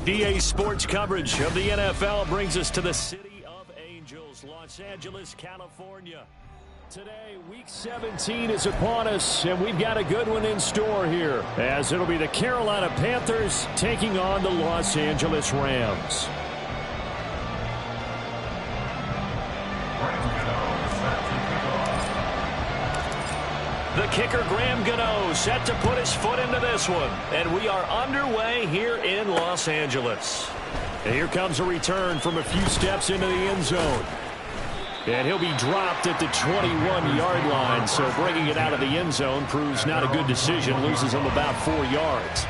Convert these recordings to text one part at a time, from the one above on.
EA Sports coverage of the NFL brings us to the City of Angels, Los Angeles, California. Today, Week 17 is upon us, and we've got a good one in store here, as it'll be the Carolina Panthers taking on the Los Angeles Rams. The kicker, Graham Gano, set to put his foot into this one. And we are underway here in Los Angeles. And here comes a return from a few steps into the end zone. And he'll be dropped at the 21-yard line. So bringing it out of the end zone proves not a good decision. Loses him about 4 yards.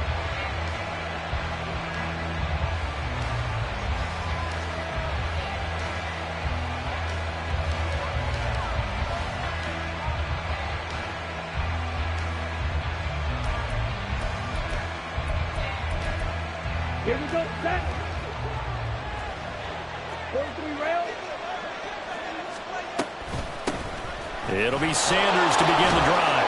Here we go, set. 43 rail. It'll be Sanders to begin the drive.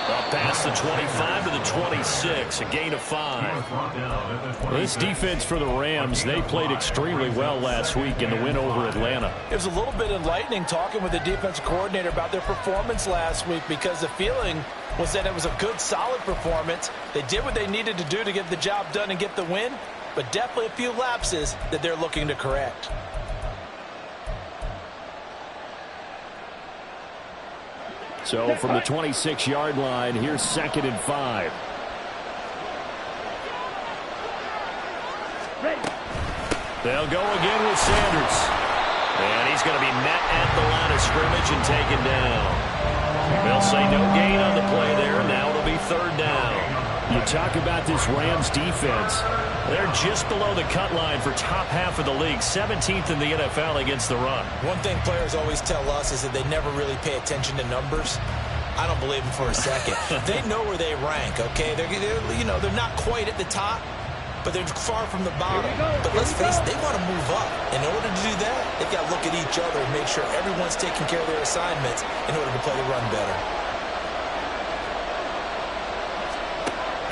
Up past the 25 to the 26, a gain of 5. This defense for the Rams, they played extremely well last week in the win over Atlanta. It was a little bit enlightening talking with the defensive coordinator about their performance last week, because the feeling was that it was a good, solid performance. They did what they needed to do to get the job done and get the win, but definitely a few lapses that they're looking to correct. So from the 26-yard line, here's 2nd and 5. They'll go again with Sanders. And he's going to be met at the line of scrimmage and taken down. They'll say no gain on the play there. Now it'll be 3rd down. You talk about this Rams defense. They're just below the cut line for top half of the league, 17th in the NFL against the run. One thing players always tell us is that they never really pay attention to numbers. I don't believe them for a second. They know where they rank, okay? They're not quite at the top, but they're far from the bottom. But let's face it, they want to move up. In order to do that, they've got to look at each other and make sure everyone's taking care of their assignments in order to play the run better.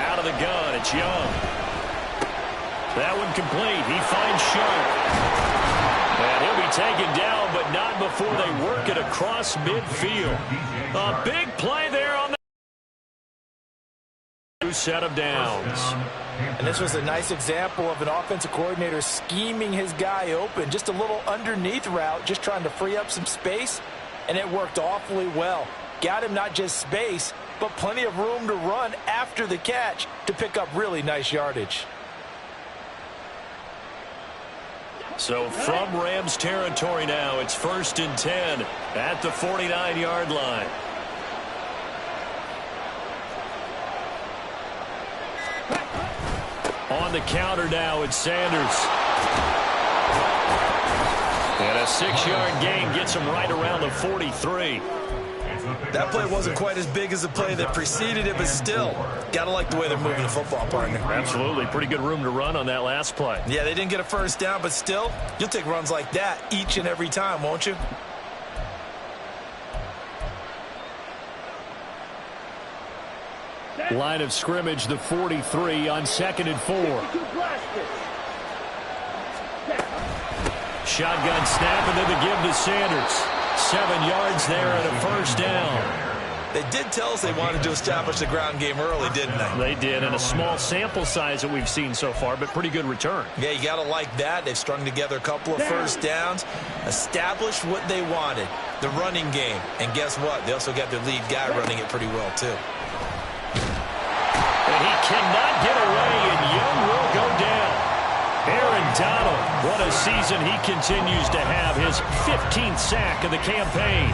Out of the gun, it's Young. That one complete. He finds Sharp. And he'll be taken down, but not before they work it across midfield. A big play there on the set of downs. And this was a nice example of an offensive coordinator scheming his guy open. Just a little underneath route, just trying to free up some space, and it worked awfully well. Got him not just space, but plenty of room to run after the catch to pick up really nice yardage. So from Rams territory now, it's 1st and 10 at the 49-yard line. On the counter now, it's Sanders. And a 6-yard gain gets him right around the 43. That play wasn't quite as big as the play that preceded it, but still, gotta like the way they're moving the football, partner. Absolutely. Pretty good room to run on that last play. Yeah, they didn't get a 1st down, but still, you'll take runs like that each and every time, won't you? Line of scrimmage, the 43 on 2nd and 4. Shotgun snap, and then the give to Sanders. 7 yards there and a 1st down. They did tell us they wanted to establish the ground game early, didn't they? They did, and a small sample size that we've seen so far, but pretty good return. Yeah, you got to like that. They've strung together a couple of 1st downs, established what they wanted, the running game. And guess what? They also got their lead guy running it pretty well, too. And he cannot get away, and Young will go down. Aaron Donald, what a season he continues to have, his 15th sack of the campaign.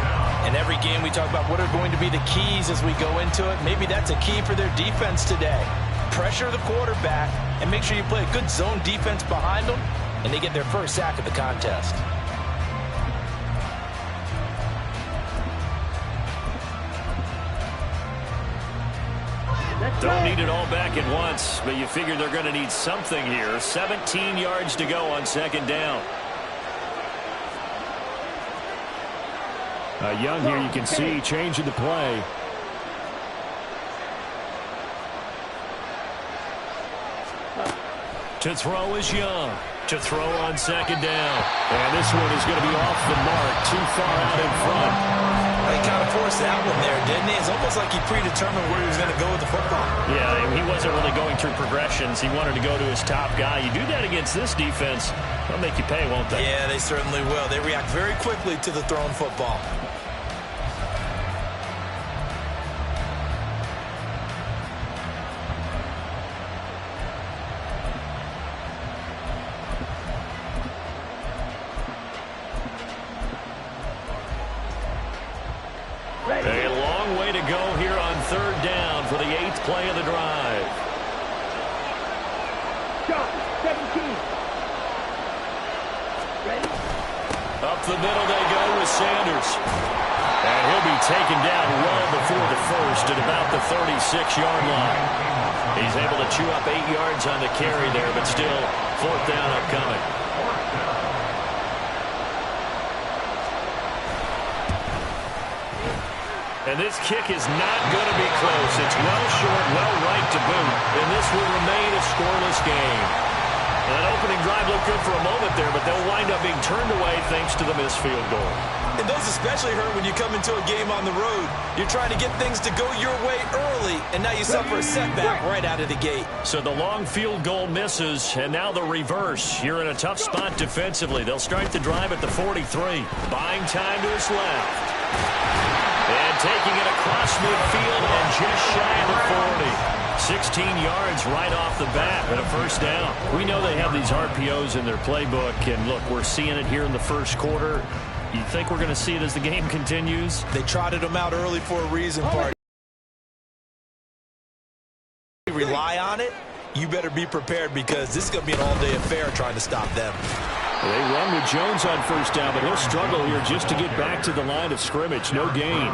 And every game we talk about what are going to be the keys as we go into it. Maybe that's a key for their defense today. Pressure the quarterback and make sure you play a good zone defense behind them, and they get their 1st sack of the contest. Don't need it all back at once, but you figure they're going to need something here. 17 yards to go on 2nd down. Young here, you can see, changing the play. To throw is Young. To throw on second down. And this one is going to be off the mark, too far out in front. He kind of forced that one there, didn't he? It's almost like he predetermined where he was going to go with the football. Yeah, he wasn't really going through progressions. He wanted to go to his top guy. You do that against this defense, they'll make you pay, won't they? Yeah, they certainly will. They react very quickly to the thrown football. A long way to go here on third down for the 8th play of the drive. Shot, 17. Ready? Up the middle they go with Sanders. And he'll be taken down well before the first at about the 36-yard line. He's able to chew up 8 yards on the carry there, but still 4th down upcoming. And this kick is not going to be close. It's well short, well right to boot. And this will remain a scoreless game. That opening drive looked good for a moment there, but they'll wind up being turned away thanks to the missed field goal. And those especially hurt when you come into a game on the road. You're trying to get things to go your way early, and now you suffer a setback right out of the gate. So the long field goal misses, and now the reverse. You're in a tough spot defensively. They'll start the drive at the 43. Buying time to his left. And taking it across midfield and just shy of the 40. 16 yards right off the bat and a first down. We know they have these RPOs in their playbook, and look, we're seeing it here in the first quarter. You think we're going to see it as the game continues? They trotted them out early for a reason, Party. Rely on it, you better be prepared because this is going to be an all-day affair trying to stop them. They run with Jones on first down, but he'll struggle here just to get back to the line of scrimmage. No gain.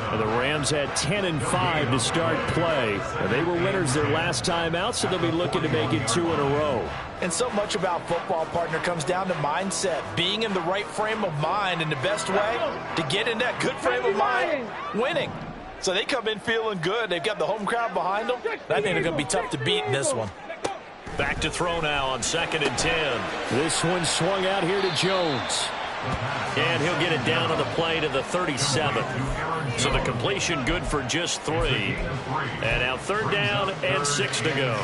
And the Rams had 10 and 5 to start play. And they were winners their last time out, so they'll be looking to make it 2 in a row. And so much about football, partner, comes down to mindset. Being in the right frame of mind, and the best way to get in that good frame of mind, winning. So they come in feeling good. They've got the home crowd behind them. I think they're going to be tough to beat in this one. Back to throw now on 2nd and 10. This one swung out here to Jones. And he'll get it down on the play to the 37. So the completion good for just 3. And now 3rd down and 6 to go.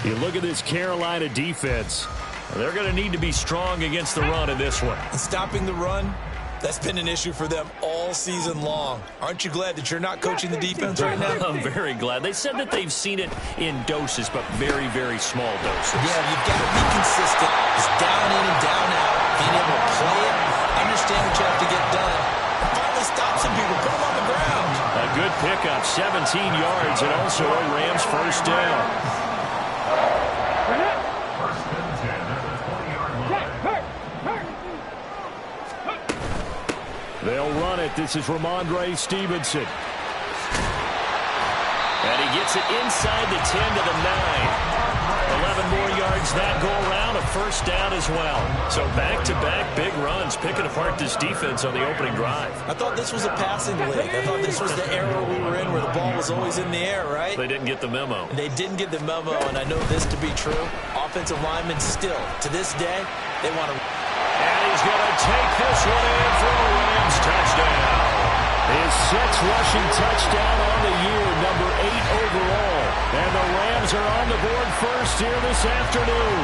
You look at this Carolina defense. They're going to need to be strong against the run in this one. Stopping the run, that's been an issue for them all season long. Aren't you glad that you're not coaching the defense right now? I'm very glad. They said that they've seen it in doses, but very, very small doses. Yeah, you've got to be consistent. It's down in and down out. Being able to play it, understand what you have to get done, and finally stop some people, put them on the ground. A good pickup, 17 yards, and also a Rams first down. They'll run it. This is Ramondre Stevenson. And he gets it inside the 10 to the 9. 11 more yards that go around, a first down as well. So back-to-back big runs, picking apart this defense on the opening drive. I thought this was a passing league. I thought this was the era we were in where the ball was always in the air, right? They didn't get the memo. They didn't get the memo, and I know this to be true. Offensive linemen still, to this day, they want to... And he's going to take this one in for a Rams touchdown. His 6th rushing touchdown on the year, number 8 overall. And the Rams are on the board first here this afternoon.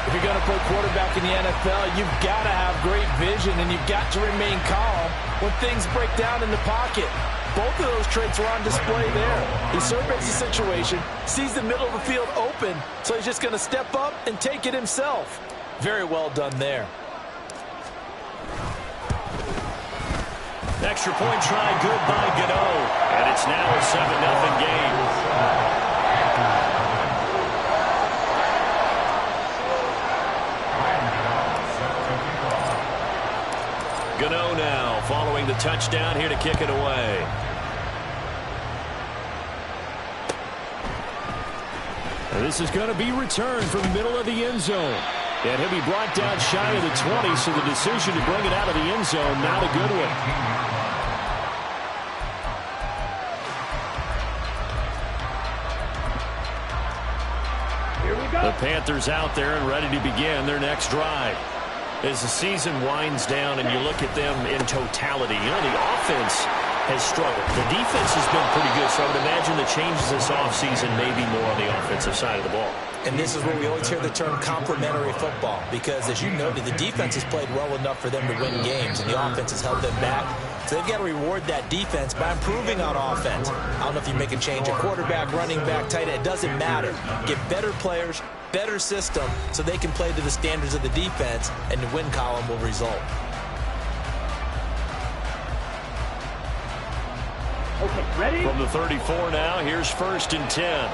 If you're going to play quarterback in the NFL, you've got to have great vision, and you've got to remain calm when things break down in the pocket. Both of those traits are on display there. He surveys the situation, sees the middle of the field open, so he's just going to step up and take it himself. Very well done there. Extra point try good by Gano. And it's now a 7-0 game. Gano now following the touchdown here to kick it away. And this is going to be returned from the middle of the end zone. And he'll be brought down shy of the 20, so the decision to bring it out of the end zone, not a good one. The The Panthers out there and ready to begin their next drive. As the season winds down and you look at them in totality, you know, the offense has struggled. The defense has been pretty good, so I would imagine the changes this offseason may be more on the offensive side of the ball. And this is where we always hear the term complementary football, because as you noted, the defense has played well enough for them to win games, and the offense has held them back. So they've got to reward that defense by improving on offense. I don't know if you make a change at quarterback, running back, tight end. It doesn't matter. Get better players, better system, so they can play to the standards of the defense, and the win column will result. Okay, ready? From the 34 now, here's 1st and 10.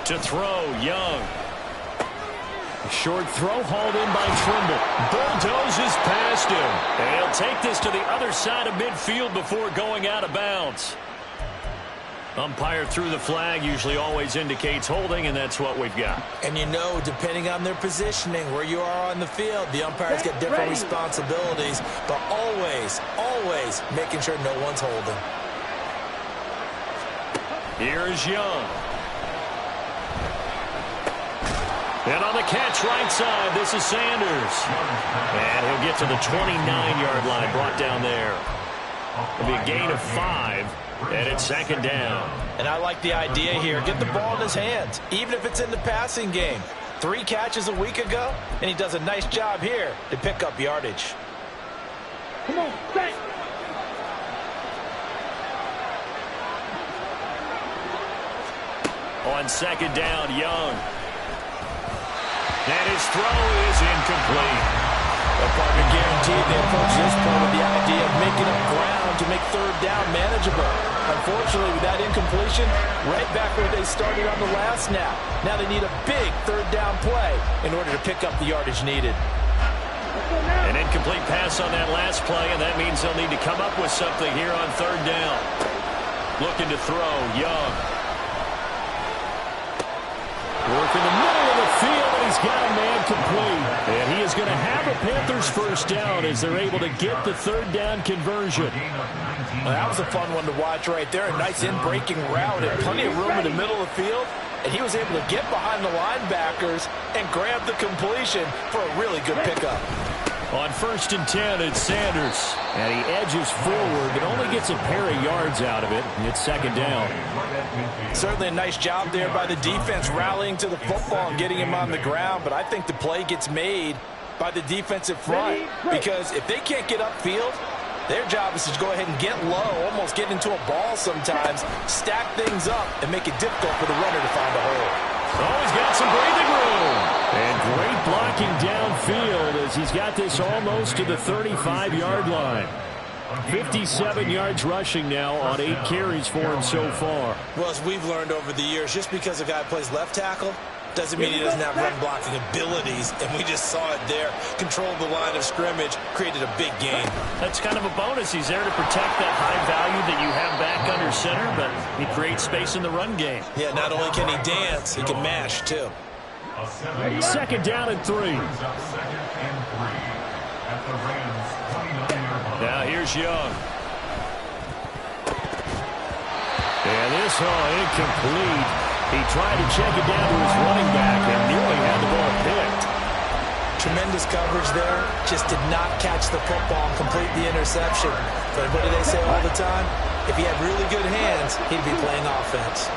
To throw, Young. A short throw hauled in by Trimble. Bulldozes past him. And he'll take this to the other side of midfield before going out of bounds. Umpire threw the flag, usually always indicates holding, and that's what we've got. And you know, depending on their positioning, where you are on the field, the umpire's got different responsibilities, but always, always making sure no one's holding. Here's Young. And on the catch right side, this is Sanders. And he'll get to the 29-yard line, brought down there. It'll be a gain of 5, and it's 2nd down. And I like the idea here. Get the ball in his hands, even if it's in the passing game. 3 catches a week ago, and he does a nice job here to pick up yardage. Come on, set. On 2nd down, Young. And his throw is incomplete. Well, partner, guaranteed they approach this point with the idea of making up ground to make 3rd down manageable. Unfortunately, with that incompletion, right back where they started on the last snap. Now they need a big 3rd down play in order to pick up the yardage needed. An incomplete pass on that last play, and that means they'll need to come up with something here on 3rd down. Looking to throw, Young. Work in the middle of the field, and he's got a man complete. And he is going to have a Panthers 1st down as they're able to get the 3rd down conversion. Well, that was a fun one to watch right there. A nice in-breaking route and plenty of room in the middle of the field. And he was able to get behind the linebackers and grab the completion for a really good pickup. On 1st and 10, it's Sanders. And he edges forward, but only gets a pair of yards out of it. And it's 2nd down. Certainly a nice job there by the defense rallying to the football and getting him on the ground. But I think the play gets made by the defensive front. Because if they can't get upfield, their job is to go ahead and get low, almost get into a ball sometimes, stack things up, and make it difficult for the runner to find a hole. Oh, he's got some breathing room. And great blocking downfield as he's got this almost to the 35-yard line. 57 yards rushing now on 8 carries for him so far. Well, as we've learned over the years, just because a guy plays left tackle doesn't mean he doesn't have run blocking abilities, and we just saw it there. Controlled the line of scrimmage, created a big gain. That's kind of a bonus. He's there to protect that high value that you have back under center, but he creates space in the run game. Yeah, not only can he dance, he can mash, too. 2nd down and 3. Now here's Young. And this incomplete. He tried to check it down to his running back and nearly had the ball picked. Tremendous coverage there. Just did not catch the football and complete the interception. But what do they say all the time? If he had really good hands, he'd be playing offense.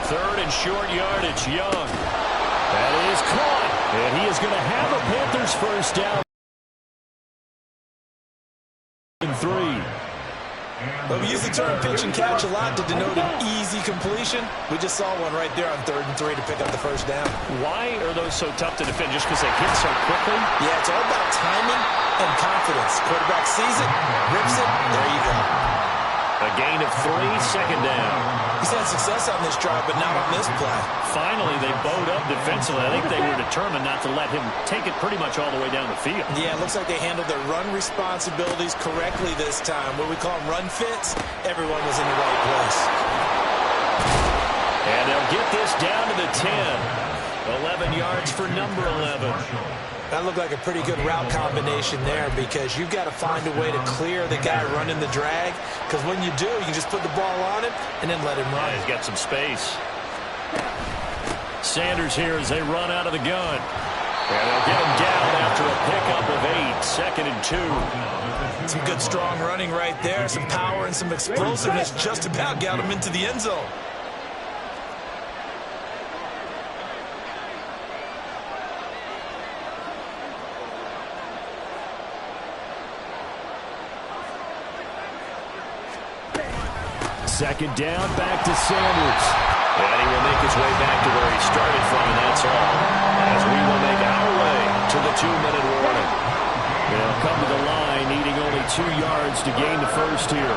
3rd and short yardage, Young. That is caught. And he is going to have a Panthers 1st down. 3. But we use the term pitch and catch a lot to denote an easy completion. We just saw one right there on 3rd and 3 to pick up the 1st down. Why are those so tough to defend? Just because they hit so quickly? Yeah, it's all about timing and confidence. Quarterback sees it, rips it, there you go. A gain of 3, 2nd down. He's had success on this drive, but not on this play. Finally, they bowed up defensively. I think they were determined not to let him take it pretty much all the way down the field. Yeah, it looks like they handled their run responsibilities correctly this time. What we call them run fits, everyone was in the right place. And they'll get this down to the 10. 11 yards for number 11. That looked like a pretty good route combination there because you've got to find a way to clear the guy running the drag, because when you do, you just put the ball on him and then let him run. Yeah, he's got some space. Sanders here as they run out of the gun. And they'll get him down after a pickup of 8, 2nd and 2. Some good strong running right there, some power and some explosiveness, just about got him into the end zone. Second down, back to Sanders. And he will make his way back to where he started from, and that's all. As we will make our way to the 2-minute warning. They'll come to the line, needing only 2 yards to gain the first here.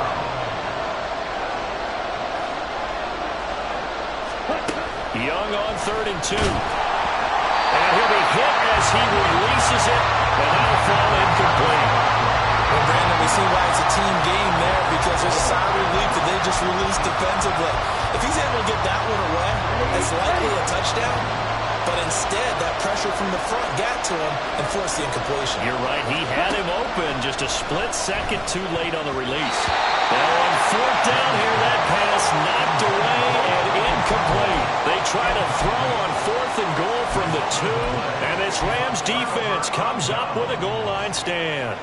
Young on 3rd and 2. And he'll be hit as he releases it, and that'll fall incomplete. Well, Brandon, we see why it's a team game there, because there's a sigh of relief that they just released defensively. If he's able to get that one away, that's likely a touchdown. But instead, that pressure from the front got to him and forced the incompletion. You're right. He had him open, just a split second too late on the release. Now on 4th down here, that pass knocked away and incomplete. They try to throw on 4th and goal from the 2, and this Rams defense comes up with a goal line stand.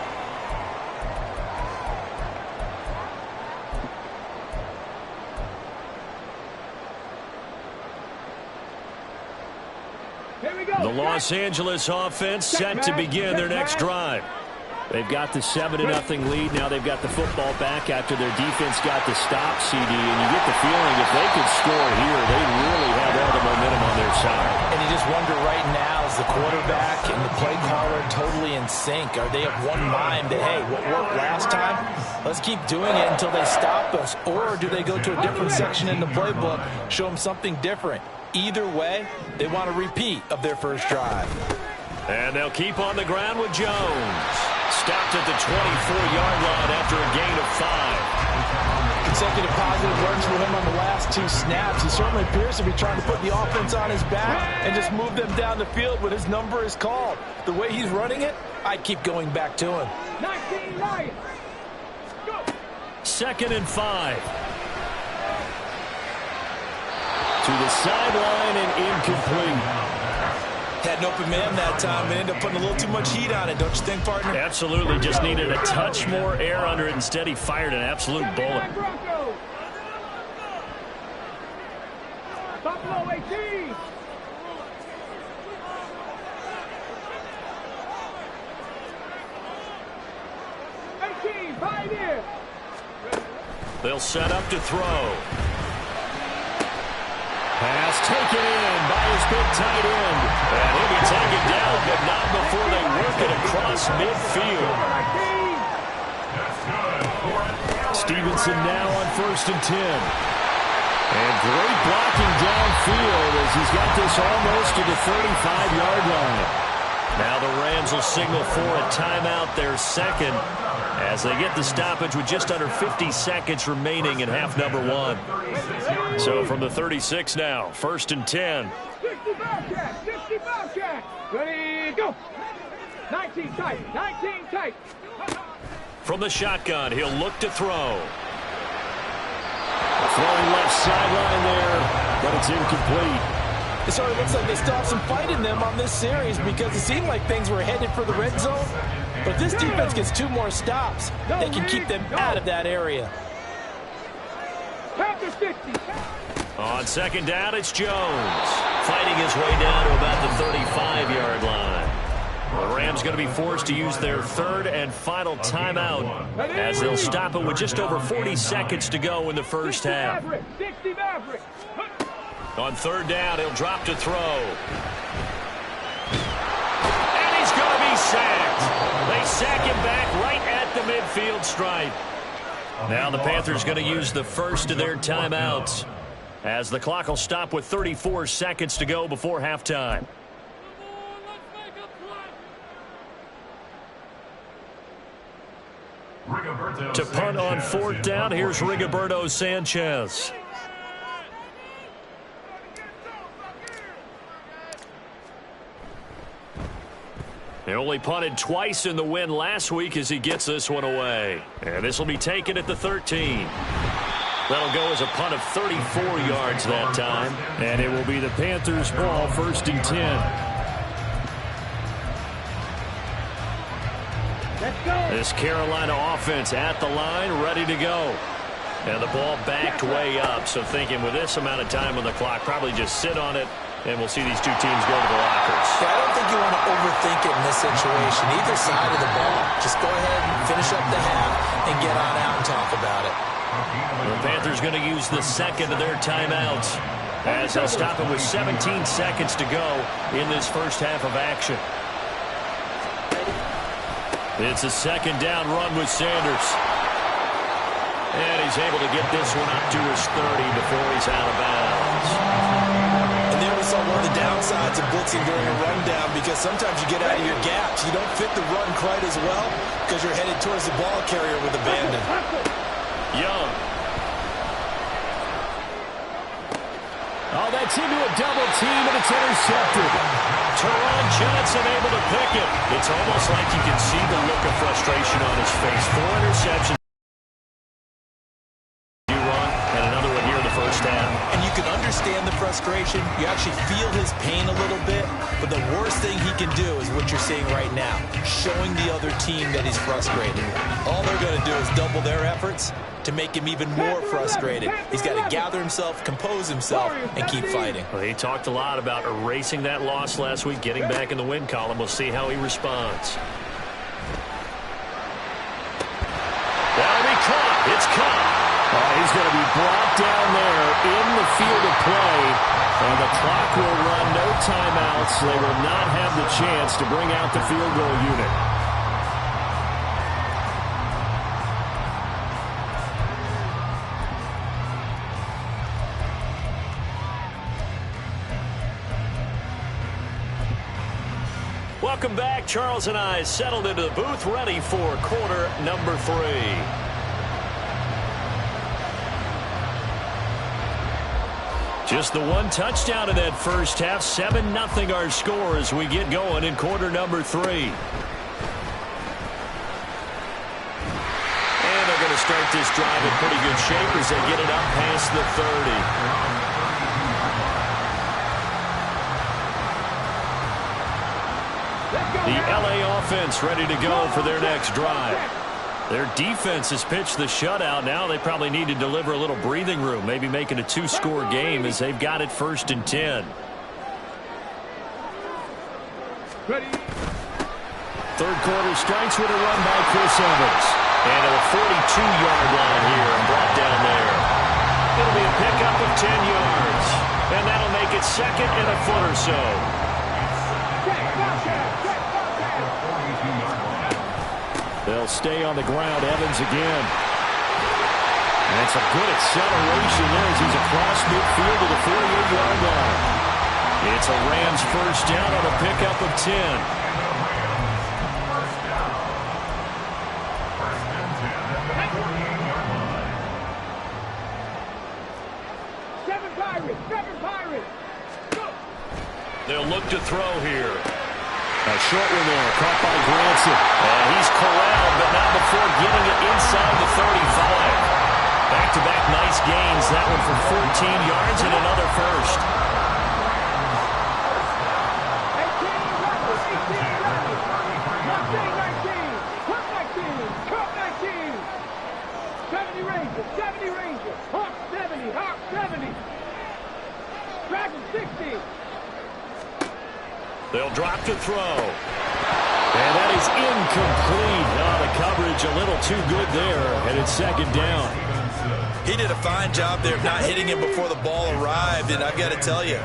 The Los Angeles offense set to begin their next drive. They've got the 7-0 lead. Now they've got the football back after their defense got the stop, CD. And you get the feeling if they could score here, they really have all the momentum on their side. And you just wonder right now, is the quarterback and the play caller totally in sync? Are they of one mind that, hey, what worked last time, let's keep doing it until they stop us? Or do they go to a different section in the playbook, show them something different? Either way, they want a repeat of their first drive. And they'll keep on the ground with Jones. Stopped at the 24-yard line after a gain of 5. Consecutive positive words for him on the last 2 snaps. He certainly appears to be trying to put the offense on his back and just move them down the field when his number is called. The way he's running it, I keep going back to him. 19 Lions. Go. 2nd and 5. To the sideline and incomplete. Had an open man that time and ended up putting a little too much heat on it, don't you think, partner? Absolutely. Just needed a touch more air under it. Instead, he fired an absolute bullet. Buffalo 18. 18, 5 here. They'll set up to throw. Pass taken in by his big tight end. And he'll be taken down, but not before they work it across midfield. Stevenson now on 1st and 10. And great blocking downfield as he's got this almost to the 35-yard line. Now the Rams will signal for a timeout, their second, as they get the stoppage with just under 50 seconds remaining in half number 1. So from the 36 now, 1st and 10. 60 Bobcat, 60 Bobcat. Ready, go. 19 tight, 19 tight. From the shotgun, he'll look to throw. Throwing left sideline there, but it's incomplete. It sort of looks like they still have some fight in them on this series because it seemed like things were headed for the red zone. But if this defense gets 2 more stops, they can keep them out of that area. Panthers 50. On 2nd down, it's Jones. Fighting his way down to about the 35-yard line. The Rams going to be forced to use their 3rd and final timeout as they'll stop it with just over 40 seconds to go in the first half. 60 Maverick. On 3rd down, he'll drop to throw. And he's going to be sacked. They sack him back right at the midfield stripe. Now the Panthers going to use the first of their timeouts as the clock will stop with 34 seconds to go before halftime. To punt on 4th down, here's Rigoberto Sanchez. They only punted twice in the win last week as he gets this one away. And this will be taken at the 13. That'll go as a punt of 34 yards that time. And it will be the Panthers' ball, 1st and 10. This Carolina offense at the line, ready to go. And the ball backed way up, so thinking with this amount of time on the clock, probably just sit on it, and we'll see these two teams go to the lockers. Yeah, I don't think you want to overthink it in this situation. Either side of the ball, just go ahead and finish up the half and get on out and talk about it. The Panthers going to use the second of their timeouts as they'll stop it with 17 seconds to go in this first half of action. It's a second down run with Sanders. And he's able to get this one up to his 30 before he's out of bounds. And there we saw one of the downsides of blitzing during a rundown, because sometimes you get out of your gaps. You don't fit the run quite as well because you're headed towards the ball carrier with abandon. Young. Oh, that's into a double team, and it's intercepted. Teron Johnson able to pick it. It's almost like you can see the look of frustration on his face. 4 interceptions. And another one here in the first half. And you can understand the frustration. You actually feel his pain a little bit. But the worst thing he can do is what you're seeing right now, showing the other team that he's frustrated. All they're going to do is double their efforts to make him even more frustrated. He's got to gather himself, compose himself, and keep fighting. Well, he talked a lot about erasing that loss last week, getting back in the win column. We'll see how he responds. That'll be caught. It's caught. He's going to be brought down there in the field of play, and the clock will run, no timeouts. They will not have the chance to bring out the field goal unit. Welcome back. Charles and I settled into the booth, ready for quarter number 3. Just the one touchdown in that first half. 7-0 our score as we get going in quarter number 3. And they're going to start this drive in pretty good shape as they get it up past the 30. The LA offense ready to go for their next drive. Their defense has pitched the shutout. Now they probably need to deliver a little breathing room, maybe make it a 2-score game as they've got it 1st and 10. Ready. Third quarter starts with a run by Chris Evans. And at the 42-yard line here and brought down there. It'll be a pickup of 10 yards. And that'll make it 2nd and a foot or so. They'll stay on the ground. Evans again. And it's a good acceleration there as he's across midfield to the 48-yard line. It's a Rams first down on a pickup of 10. Seven Pirates. Go. They'll look to throw here. A short one there, caught by Granson. And he's corralled, but not before getting it inside the 35. Back-to-back nice gains. That one for 14 yards and another first. 70 Rangers. Hawk 70. Hawk 70. Dragon 60. They'll drop to throw. And that is incomplete. Oh, the coverage a little too good there. And it's 2nd down. He did a fine job there of not hitting him before the ball arrived. And I've got to tell you,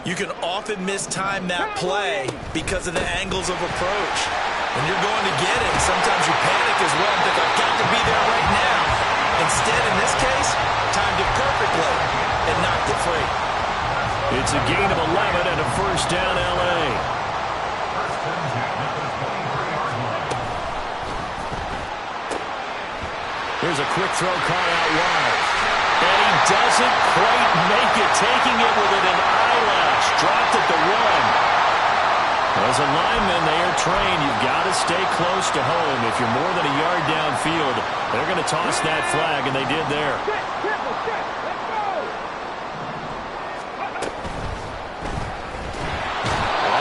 you can often mistime that play because of the angles of approach. When you're going to get it, sometimes you panic as well and think, I've got to be there right now. Instead, in this case, timed it perfectly and knocked it free. It's a gain of 11 and a first down, L.A. Here's a quick throw caught out wide. And he doesn't quite make it, taking it with an eyelash. Dropped at the 1. Well, As a lineman, they are trained. You've got to stay close to home. If you're more than a yard downfield, they're going to toss that flag, and they did there.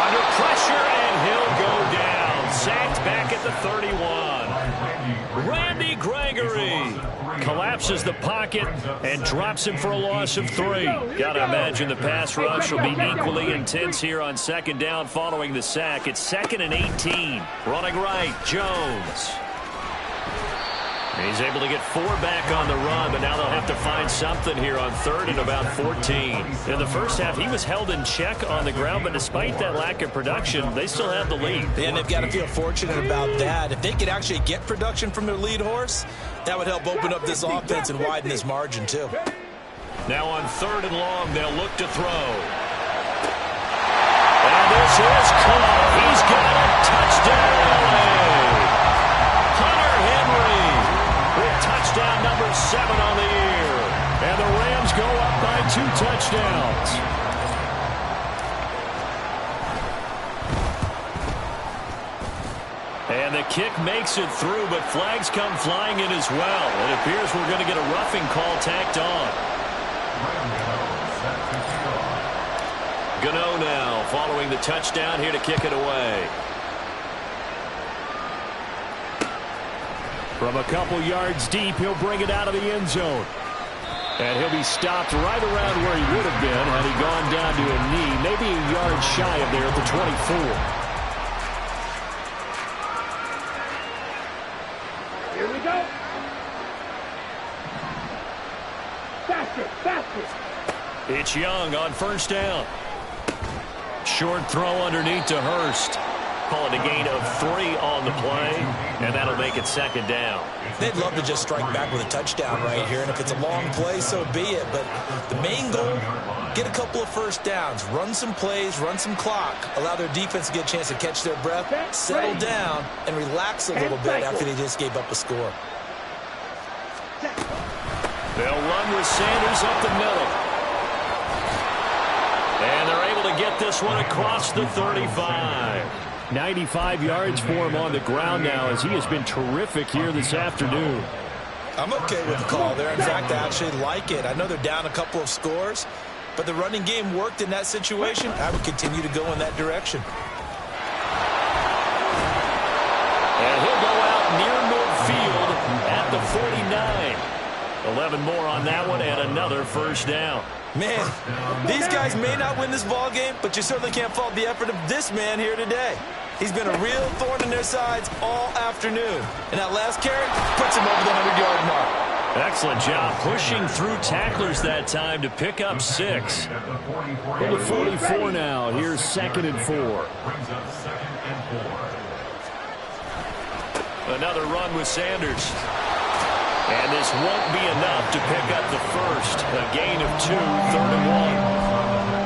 Under pressure, and he'll go down. Sacked back at the 31. Randy Gregory collapses the pocket and drops him for a loss of 3. Got to imagine the pass rush will be equally intense here on second down following the sack. It's 2nd and 18. Running right, Jones. He's able to get 4 back on the run, but now they'll have to find something here on 3rd and about 14. In the first half, he was held in check on the ground, but despite that lack of production, they still have the lead. And they've got to feel fortunate about that. If they could actually get production from their lead horse, that would help open up this offense and widen this margin, too. Now on 3rd and long, they'll look to throw. And this is caught. He's got a touchdown. Hunter Henry with touchdown number 7 on the year. And the Rams go up by 2 touchdowns. And the kick makes it through, but flags come flying in as well. It appears we're going to get a roughing call tacked on. Gano now following the touchdown here to kick it away. From a couple yards deep, he'll bring it out of the end zone. And he'll be stopped right around where he would have been had he gone down to a knee, maybe a yard shy of there at the 24. Here we go. Faster, faster. It's Young on 1st down. Short throw underneath to Hurst. Call it a gain of 3 on the play, and that'll make it 2nd down. They'd love to just strike back with a touchdown right here, and if it's a long play, so be it. But the main goal, get a couple of first downs, run some plays, run some clock, allow their defense to get a chance to catch their breath, settle down, and relax a little bit after they just gave up a score. They'll run with Sanders up the middle. And they're able to get this one across the 35. 95 yards for him on the ground now, as he has been terrific here this afternoon. I'm okay with the call there. In fact, I actually like it. I know they're down a couple of scores, but the running game worked in that situation. I would continue to go in that direction. And he'll go out near midfield at the 49. 11 more on that one, and another 1st down. Man, these guys may not win this ball game, but you certainly can't fault the effort of this man here today. He's been a real thorn in their sides all afternoon. And that last carry puts him over the 100-yard mark. Excellent job pushing through tacklers that time to pick up 6. To the 44 now. Here's 2nd and 4. Another run with Sanders. And this won't be enough to pick up the 1st. A gain of 2, 3rd and 1.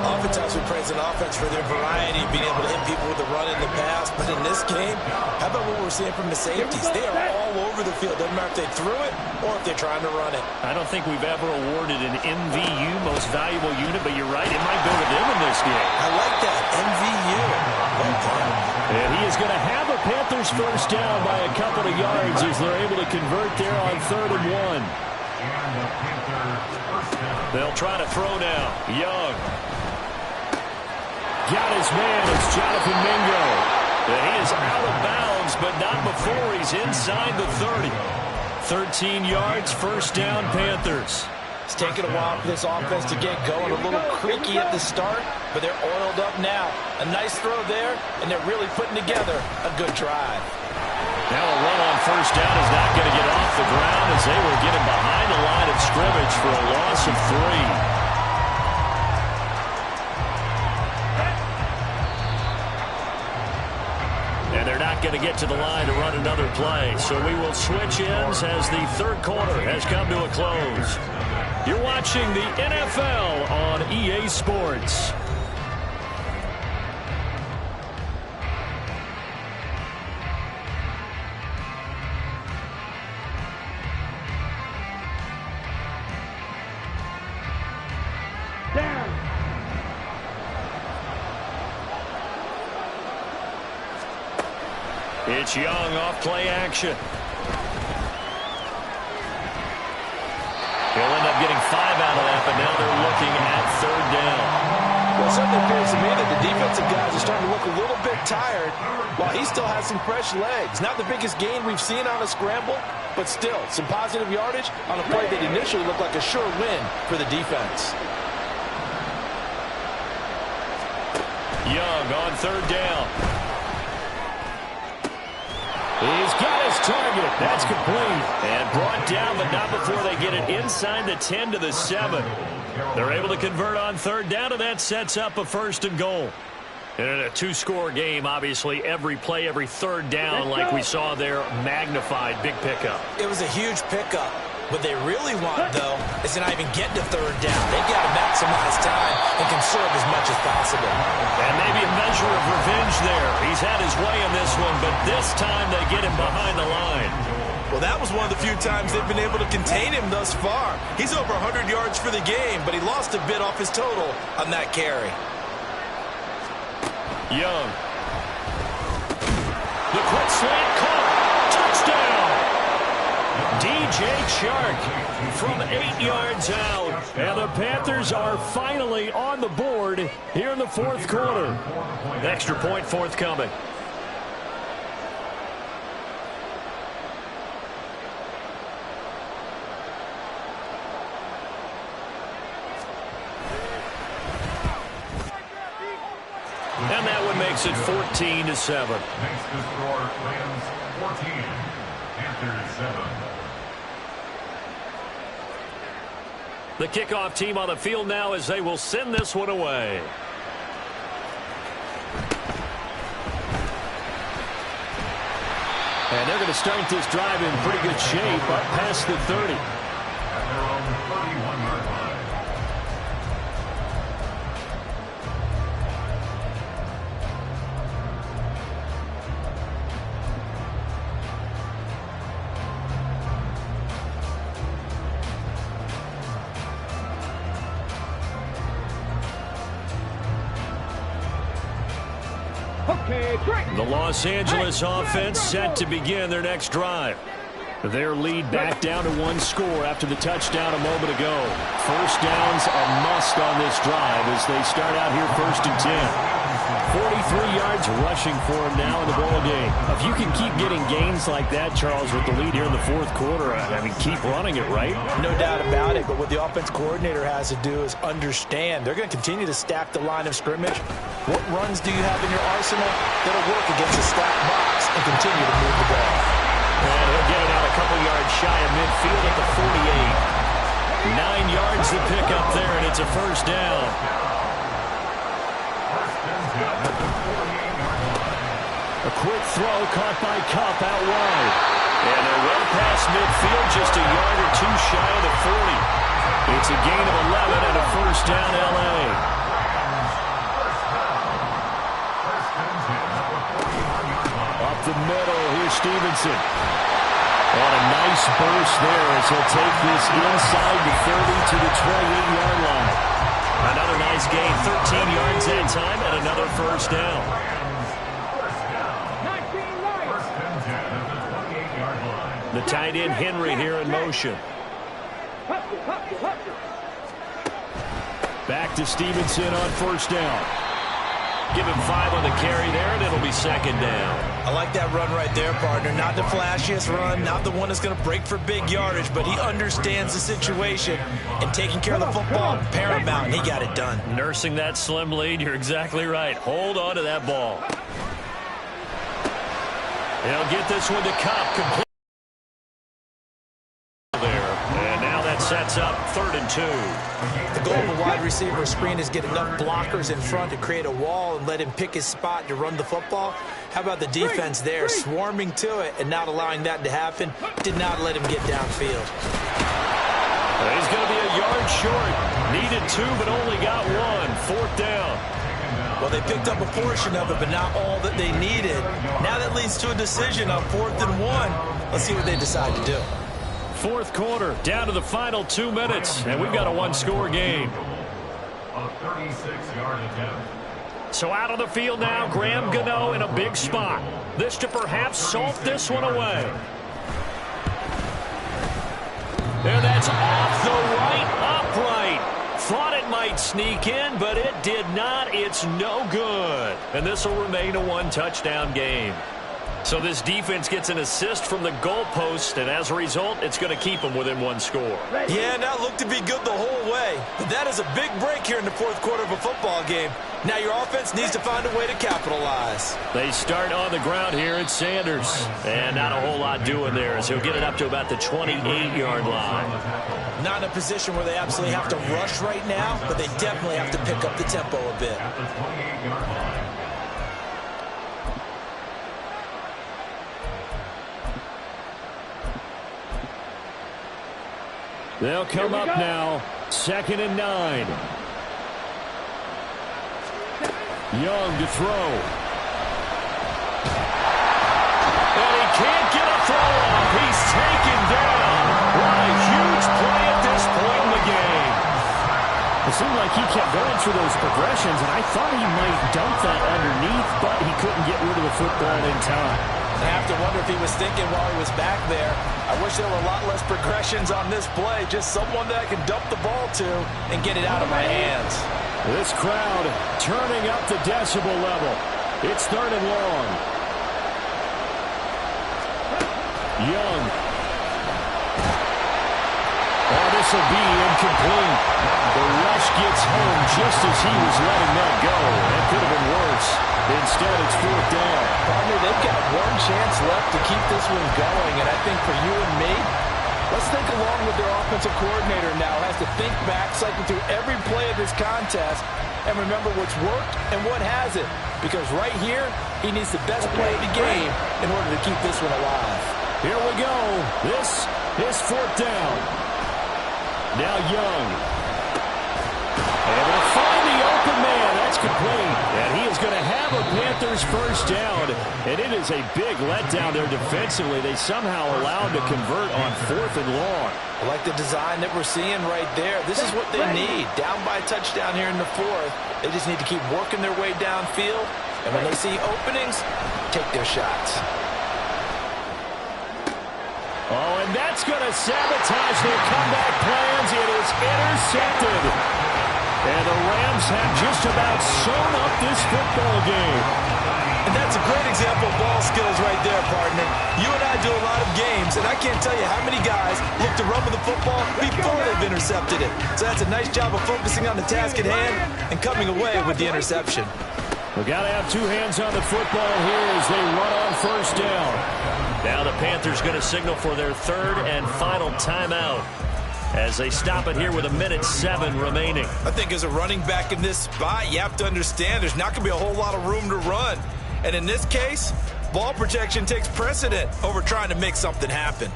Oftentimes we praise an offense for their variety, being able to hit people with the run in the pass. But in this game, how about what we're seeing from the safeties? They are all over the field. Doesn't matter if they threw it or if they're trying to run it. I don't think we've ever awarded an MVU, most valuable unit, but you're right, it might go to them in this game. I like that, MVU. Well done. And he is going to have a Panthers 1st down by a couple of yards as they're able to convert there on 3rd and 1. They'll try to throw now. Young. Got his man. It's Jonathan Mingo. And he is out of bounds, but not before he's inside the 30. 13 yards, 1st down, Panthers. It's taken a while for this offense to get going. A little creaky at the start, but they're oiled up now. A nice throw there, and they're really putting together a good drive. Now a run on 1st down is not going to get off the ground as they were getting behind the line of scrimmage for a loss of 3. And they're not going to get to the line to run another play. So we will switch ends as the 3rd quarter has come to a close. You're watching the NFL on EA Sports. It's Young off play action. He'll end up getting 5 out of that, but now they're looking at 3rd down. Well, it certainly appears to me that the defensive guys are starting to look a little bit tired while he still has some fresh legs. Not the biggest gain we've seen on a scramble, but still some positive yardage on a play that initially looked like a sure win for the defense. Young on 3rd down. He's got his target. That's complete. And brought down, but not before they get it inside the 10 to the 7. They're able to convert on 3rd down, and that sets up a 1st and goal. And in a 2-score game, obviously, every play, every 3rd down, like we saw there, magnified. Big pickup. It was a huge pickup. What they really want, though, is to not even get to 3rd down. They've got to maximize time and conserve as much as possible. And maybe a measure of revenge there. He's had his way in this one, but this time they get him behind the line. Well, that was one of the few times they've been able to contain him thus far. He's over 100 yards for the game, but he lost a bit off his total on that carry. Young. The quick slant caught. Touchdown. DJ Chark from 8 yards out. And the Panthers are finally on the board here in the 4th quarter. Extra point forthcoming. And that one makes it 14 to 7. Makes the score Rams 14, Panthers 7. The kickoff team on the field now as they will send this one away. And they're going to start this drive in pretty good shape up past the 30. At their own 31-yard line. The Los Angeles offense set to begin their next drive. Their lead back down to 1 score after the touchdown a moment ago. 1st downs a must on this drive as they start out here 1st and 10. 43 yards rushing for him now in the ball game. If you can keep getting gains like that, Charles, with the lead here in the 4th quarter, I mean, keep running it, right? No doubt about it, but what the offense coordinator has to do is understand. They're going to continue to stack the line of scrimmage. What runs do you have in your arsenal that'll work against a stacked box and continue to move the ball? And he'll get it out a couple yards shy of midfield at the 48. 9 yards to pick up there, and it's a 1st down. A quick throw caught by Kupp out wide. And they're well past midfield, just a yard or 2 shy of the 40. It's a gain of 11 and a 1st down L.A. Up the middle, here's Stevenson. And a nice burst there as he'll take this inside the 30 to the 28-yard line. Another nice gain, 13 yards that time, and another 1st down. The tight end Henry here in motion. Back to Stevenson on 1st down. Give him 5 on the carry there, and it'll be 2nd down. I like that run right there, partner. Not the flashiest run, not the one that's going to break for big yardage, but he understands the situation, and taking care of the football paramount, and he got it done. Nursing that slim lead, you're exactly right. Hold on to that ball. He'll get this one to Kupp. Complete there. And now that sets up 3rd and 2. The goal of a wide receiver screen is get enough blockers in front to create a wall and let him pick his spot to run the football. How about the defense there, swarming to it and not allowing that to happen? Did not let him get downfield. He's going to be a yard short. Needed 2, but only got 1. 4th down. Well, they picked up a portion of it, but not all that they needed. Now that leads to a decision on 4th and 1. Let's see what they decide to do. 4th quarter, down to the final 2 minutes, and we've got a 1-score game. A 36-yard attempt. So out on the field now, Graham Gano in a big spot. This to perhaps salt this one away. And that's off the right, upright. Thought it might sneak in, but it did not. It's no good. And this will remain a one-touchdown game. So this defense gets an assist from the goalpost, and as a result, it's going to keep them within one score. Yeah, that looked to be good the whole way. But that is a big break here in the fourth quarter of a football game. Now your offense needs to find a way to capitalize. They start on the ground here at Sanders. And not a whole lot doing there as he'll get it up to about the 28-yard line. Not in a position where they absolutely have to rush right now, but they definitely have to pick up the tempo a bit. At the 28-yard line. They'll come up now, 2nd and 9. Young to throw. And he can't get a throw off. He's taken down. What a huge play at this point in the game. It seemed like he kept going through those progressions, and I thought he might dump that underneath, but he couldn't get rid of the football in time. I have to wonder if he was thinking while he was back there, I wish there were a lot less progressions on this play. Just someone that I can dump the ball to and get it out of my hands. This crowd turning up the decibel level. It's 3rd and long. Young. Oh, this will be incomplete. The rush gets home just as he was letting that go. That could have been worse. Instead, it's 4th down. Partner, they've got one chance left to keep this one going, and I think for you and me, let's think along with their offensive coordinator now. Has to think back, cycle through every play of this contest, and remember what's worked and what hasn't. Because right here, he needs the best play of the game in order to keep this one alive. Here we go. This is 4th down. Now Young. Able to find the open man. That's complete. And he is going to have a Panthers first down. And it is a big letdown there defensively. They somehow allow him to convert on 4th and long. I like the design that we're seeing right there. This is what they need. Down by a touchdown here in the 4th. They just need to keep working their way downfield. And when they see openings, take their shots. Oh, and that's going to sabotage their comeback plans. It is intercepted. And the Rams have just about sewn up this football game. And that's a great example of ball skills right there, partner. You and I do a lot of games, and I can't tell you how many guys look to run with the football before they've intercepted it. So that's a nice job of focusing on the task at hand and coming away with the interception. We've got to have two hands on the football here as they run on first down. Now the Panthers going to signal for their 3rd and final timeout as they stop it here with 1:07 remaining. I think as a running back in this spot, you have to understand there's not going to be a whole lot of room to run. And in this case, ball protection takes precedent over trying to make something happen.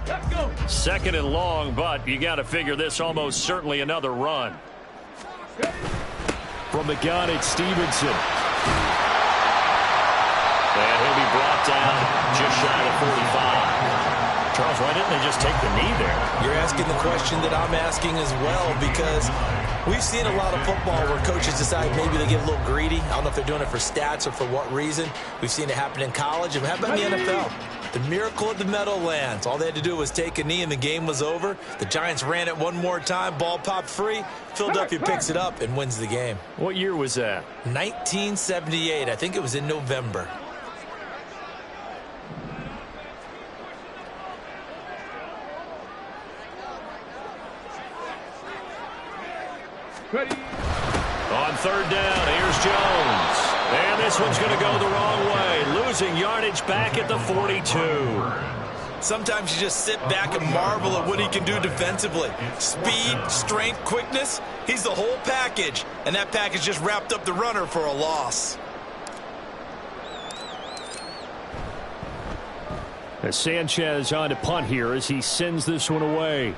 Let's go. 2nd and long, but you got to figure this almost certainly another run. From the gun, it's Stevenson. And he'll be brought down just shy of 45. Charles, why didn't they just take the knee there? You're asking the question that I'm asking as well, because we've seen a lot of football where coaches decide maybe they get a little greedy. I don't know if they're doing it for stats or for what reason. We've seen it happen in college. And how about in the NFL? The miracle at the Meadowlands. All they had to do was take a knee and the game was over. The Giants ran it one more time. Ball popped free. Philadelphia picks it up and wins the game. What year was that? 1978. I think it was in November. Ready. On 3rd down, here's Jones. And this one's going to go the wrong way. Losing yardage back at the 42. Sometimes you just sit back and marvel at what he can do defensively. Speed, strength, quickness. He's the whole package. And that package just wrapped up the runner for a loss. As Sanchez on to punt here as he sends this one away.